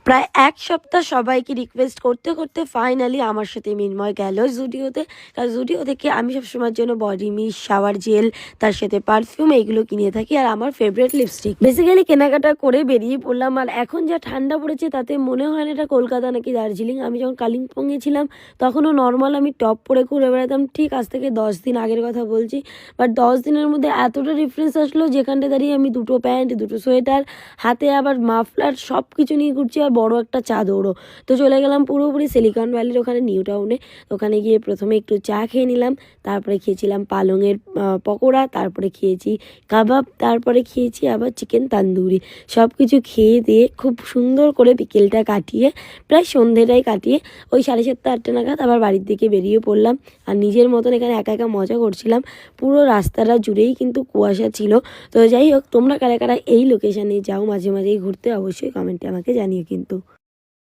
প্রায় ১ সপ্তাহ সবাইকে রিকোয়েস্ট করতে করতে ফাইনালি আমার সাথে মিন্ময় গেল জুডিওতে। কারণ জুডিও থেকে আমি সবসময়ের জন্য বডি মিস্ট, শাওয়ার জেল, তার সাথে পারফিউম এইগুলো কিনে থাকি, আর আমার ফেভারিট লিপস্টিক। বেসিক্যালি কেনাকাটা করে বেরিয়ে পড়লাম। আর এখন যা ঠান্ডা পড়েছে তাতে মনে হয় না এটা কলকাতা নাকি দার্জিলিং। আমি যখন কালিম্পংয়ে ছিলাম তখনও নর্মাল আমি টপ পরে ঘুরে বেড়াতাম, ঠিক আজ থেকে 10 দিন আগের কথা বলছি। বাট 10 দিনের মধ্যে এতটা ডিফারেন্স আসলো, যেখানটা দাঁড়িয়ে আমি দুটো প্যান্ট, দুটো সোয়েটার, হাতে আবার মাফলার সব কিছু নিয়ে ঘুরছি, আর বড় একটা চাদরও। তো চলে গেলাম পুরোপুরি সিলিকন ভ্যালির ওখানে, নিউ টাউনে। ওখানে গিয়ে প্রথমে একটু চা খেয়ে নিলাম, তারপরে খেয়েছিলাম পালংয়ের পকোড়া, তারপরে খেয়েছি কাবাব, তারপরে খেয়েছি আবার চিকেন তান্দুরি। সব কিছু খেয়ে দিয়ে খুব সুন্দর করে বিকেলটা কাটিয়ে, প্রায় সন্ধেটাই কাটিয়ে, ওই 7:30-8টা নাগাদ আবার বাড়ির দিকে বেরিয়ে পড়লাম। আর নিজের মতন এখানে একা একা মজা করছিলাম। পুরো রাস্তাটা জুড়েই কিন্তু কুয়াশা ছিল। তো যাই হোক, তোমরা কারা কারা এই লোকেশানে যাও মাঝে মাঝেই ঘুরতে, অবশ্যই কমেন্টে আমাকে জানিও কিন্তু।